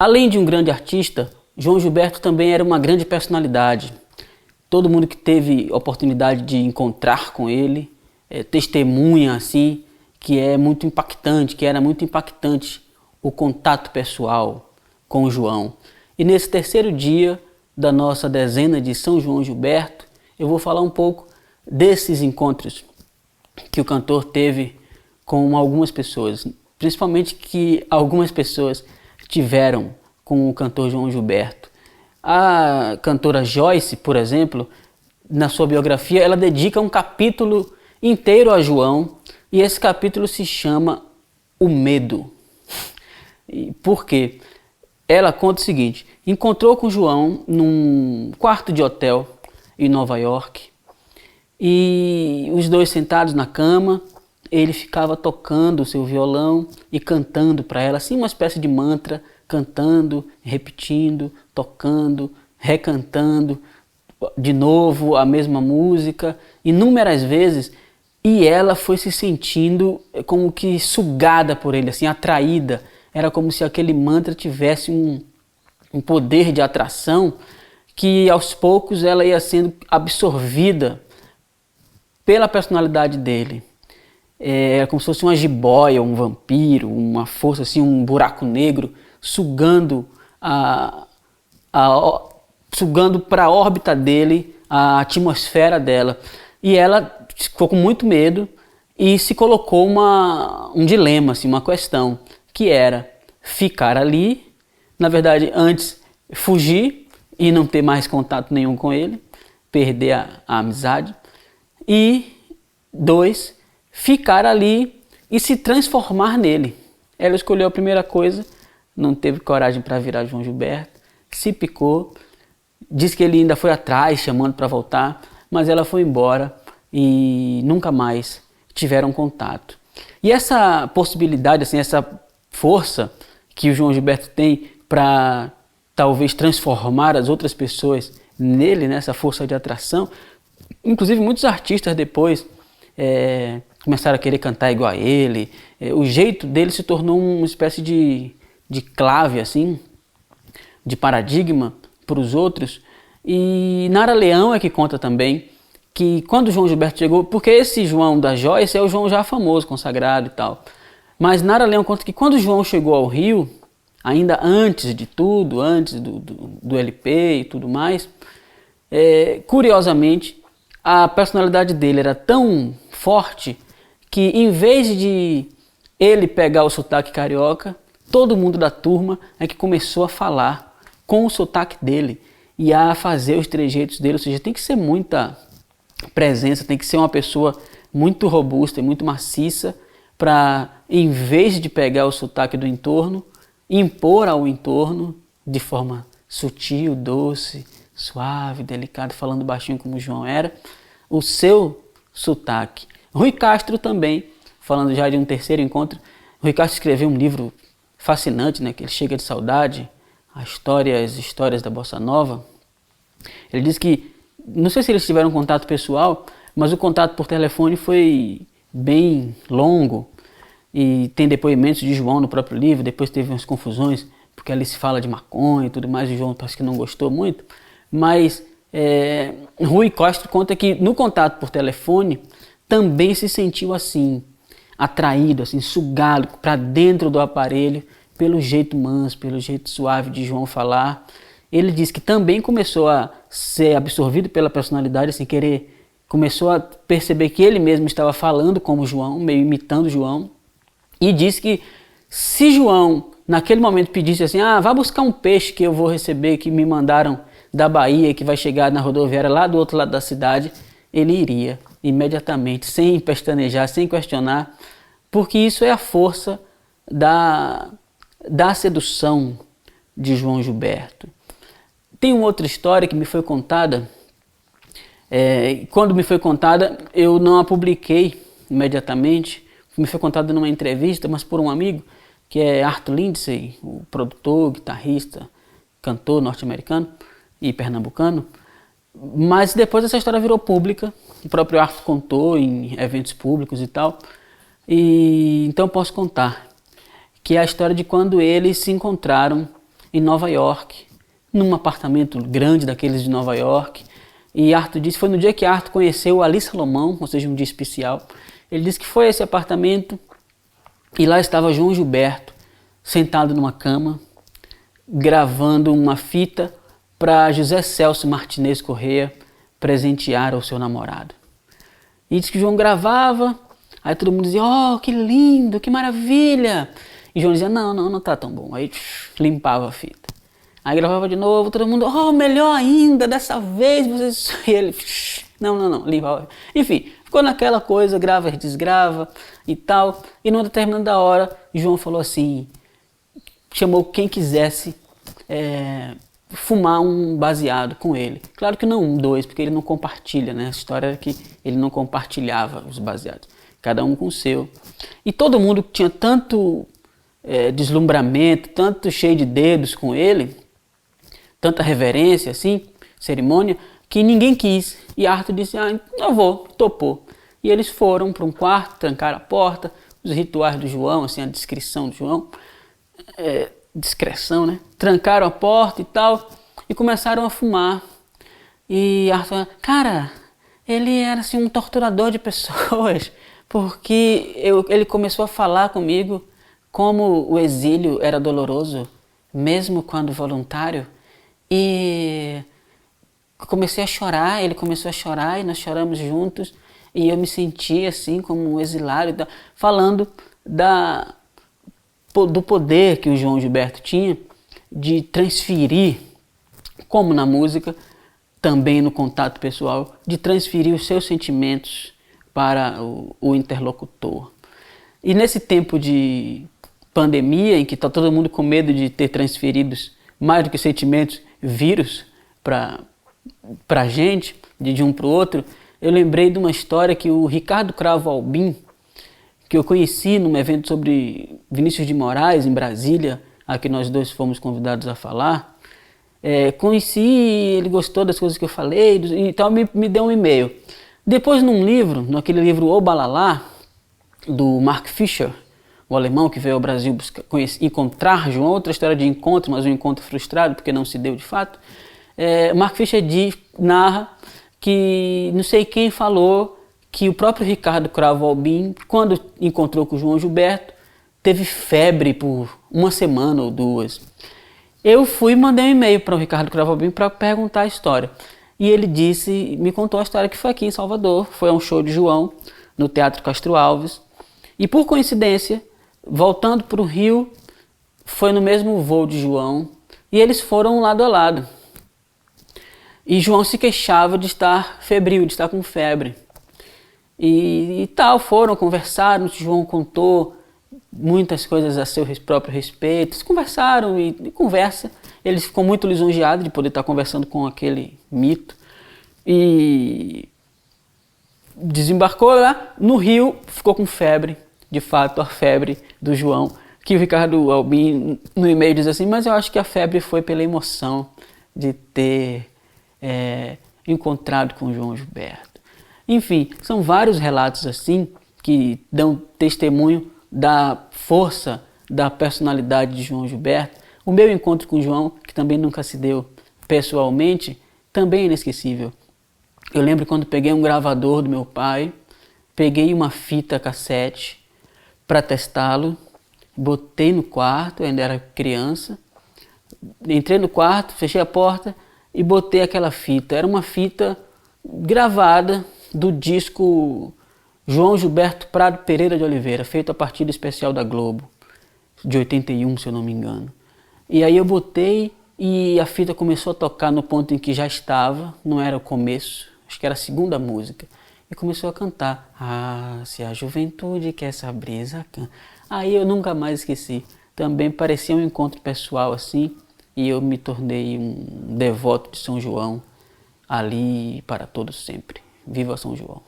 Além de um grande artista, João Gilberto também era uma grande personalidade. Todo mundo que teve oportunidade de encontrar com ele testemunha assim que é muito impactante, que era muito impactante o contato pessoal com o João. E nesse terceiro dia da nossa dezena de São João Gilberto, eu vou falar um pouco desses encontros que o cantor teve com algumas pessoas, principalmente que algumas pessoas tiveram com o cantor João Gilberto. A cantora Joyce, por exemplo, na sua biografia, ela dedica um capítulo inteiro a João, e esse capítulo se chama O Medo. Por quê? Ela conta o seguinte: encontrou com João num quarto de hotel em Nova York, e os dois sentados na cama, ele ficava tocando o seu violão e cantando para ela, assim uma espécie de mantra, cantando, repetindo, tocando, recantando, de novo a mesma música, inúmeras vezes, e ela foi se sentindo como que sugada por ele, assim, atraída. Era como se aquele mantra tivesse um poder de atração que aos poucos ela ia sendo absorvida pela personalidade dele. É como se fosse uma jiboia, um vampiro, uma força assim, um buraco negro sugando sugando para a órbita dele, a atmosfera dela. E ela ficou com muito medo e se colocou um dilema, assim, uma questão, que era ficar ali, na verdade antes fugir e não ter mais contato nenhum com ele, perder a amizade, e 2, ficar ali e se transformar nele. Ela escolheu a primeira coisa, não teve coragem para virar João Gilberto, se picou, disse que ele ainda foi atrás, chamando para voltar, mas ela foi embora e nunca mais tiveram contato. E essa possibilidade, assim, essa força que o João Gilberto tem para talvez transformar as outras pessoas nele, nessa força de atração, inclusive muitos artistas depois começaram a querer cantar igual a ele. O jeito dele se tornou uma espécie de clave, assim, de paradigma para os outros. E Nara Leão é que conta também que quando o João Gilberto chegou, porque esse João da Joyce é o João já famoso, consagrado e tal, mas Nara Leão conta que quando o João chegou ao Rio, ainda antes de tudo, antes do LP e tudo mais, curiosamente, a personalidade dele era tão forte que, em vez de ele pegar o sotaque carioca, todo mundo da turma é que começou a falar com o sotaque dele e a fazer os trejeitos dele. Ou seja, tem que ser muita presença, tem que ser uma pessoa muito robusta e muito maciça para, em vez de pegar o sotaque do entorno, impor ao entorno de forma sutil, doce, suave, delicada, falando baixinho como o João era, o seu sotaque. Rui Castro também, falando já de um terceiro encontro, Rui Castro escreveu um livro fascinante, né, que ele Chega de Saudade, as histórias da Bossa Nova. Ele diz que, não sei se eles tiveram contato pessoal, mas o contato por telefone foi bem longo, e tem depoimentos de João no próprio livro. Depois teve umas confusões, porque ali se fala de maconha e tudo mais, e o João parece que não gostou muito, mas Rui Castro conta que no contato por telefone também se sentiu assim, atraído, assim, sugado para dentro do aparelho pelo jeito manso, pelo jeito suave de João falar. Ele diz que também começou a ser absorvido pela personalidade, assim, começou a perceber que ele mesmo estava falando como João, meio imitando João, e disse que se João naquele momento pedisse assim: vá buscar um peixe que eu vou receber, que me mandaram da Bahia, que vai chegar na rodoviária lá do outro lado da cidade, ele iria imediatamente, sem pestanejar, sem questionar, porque isso é a força da sedução de João Gilberto. Tem uma outra história que me foi contada, quando me foi contada eu não a publiquei imediatamente, me foi contada numa entrevista, mas por um amigo, que é Arthur Lindsay, o produtor, guitarrista, cantor norte-americano e pernambucano. Mas depois essa história virou pública, o próprio Arthur contou em eventos públicos e tal, e então eu posso contar, que é a história de quando eles se encontraram em Nova York, num apartamento grande daqueles de Nova York. E Arthur disse, foi no dia que Arthur conheceu Ali Salomão, ou seja, um dia especial. Ele disse que foi a esse apartamento e lá estava João Gilberto, sentado numa cama, gravando uma fita para José Celso Martinez Corrêa presentear ao seu namorado. E disse que João gravava, aí todo mundo dizia, oh, que lindo, que maravilha. E João dizia, não tá tão bom. Aí limpava a fita. Aí gravava de novo, todo mundo, oh, melhor ainda, dessa vez vocês... E ele, não, limpava. Enfim, ficou naquela coisa, grava, desgrava e tal. E numa determinada hora, João falou assim, chamou quem quisesse fumar um baseado com ele. Claro que não dois, porque ele não compartilha, né? A história era que ele não compartilhava os baseados. Cada um com o seu. E todo mundo tinha tanto deslumbramento, tanto cheio de dedos com ele, tanta reverência, assim, cerimônia, que ninguém quis. E Arthur disse, eu vou, topou. E eles foram para um quarto, trancaram a porta, os rituais do João, assim, a descrição do João, discreção, né? Trancaram a porta e tal, e começaram a fumar. E Arthur, cara, ele era assim um torturador de pessoas, porque ele começou a falar comigo como o exílio era doloroso, mesmo quando voluntário, e comecei a chorar, ele começou a chorar e nós choramos juntos, e eu me senti assim como um exilado, falando do poder que o João Gilberto tinha de transferir, como na música, também no contato pessoal, de transferir os seus sentimentos para o interlocutor. E nesse tempo de pandemia, em que está todo mundo com medo de ter transferidos mais do que sentimentos, vírus para a gente, de um para o outro, eu lembrei de uma história que o Ricardo Cravo Albim, que eu conheci num evento sobre Vinícius de Moraes, em Brasília, a que nós dois fomos convidados a falar. Conheci, ele gostou das coisas que eu falei, então me deu um e-mail. Depois, num livro, naquele livro O Balalá, do Mark Fisher, o alemão que veio ao Brasil encontrar João, outra história de encontro, mas um encontro frustrado, porque não se deu de fato. Mark Fisher narra que não sei quem falou que o próprio Ricardo Cravo Albim, quando encontrou com o João Gilberto, teve febre por uma semana ou duas. Eu fui e mandei um e-mail para o Ricardo Cravo Albim para perguntar a história. E ele me contou a história que foi aqui em Salvador, foi a um show de João, no Teatro Castro Alves. E por coincidência, voltando para o Rio, foi no mesmo voo de João, e eles foram lado a lado. E João se queixava de estar febril, de estar com febre. E tal, conversaram, João contou muitas coisas a seu próprio respeito, eles conversaram e conversa, ele ficou muito lisonjeado de poder estar conversando com aquele mito, e desembarcou lá no Rio, ficou com febre, de fato a febre do João, que o Ricardo Albim no e-mail diz assim, mas eu acho que a febre foi pela emoção de ter encontrado com o João Gilberto. Enfim, são vários relatos assim que dão testemunho da força da personalidade de João Gilberto. O meu encontro com o João, que também nunca se deu pessoalmente, também é inesquecível. Eu lembro quando peguei um gravador do meu pai, peguei uma fita cassete para testá-lo, botei no quarto, eu ainda era criança, entrei no quarto, fechei a porta e botei aquela fita. Era uma fita gravada do disco João Gilberto Prado Pereira de Oliveira, feito a partir do especial da Globo, de 81, se eu não me engano. E aí eu botei e a fita começou a tocar no ponto em que já estava, não era o começo, acho que era a segunda música. E começou a cantar, se a juventude quer essa brisa canta. Aí eu nunca mais esqueci. Também parecia um encontro pessoal assim, e eu me tornei um devoto de São João ali para todo sempre. Viva São João!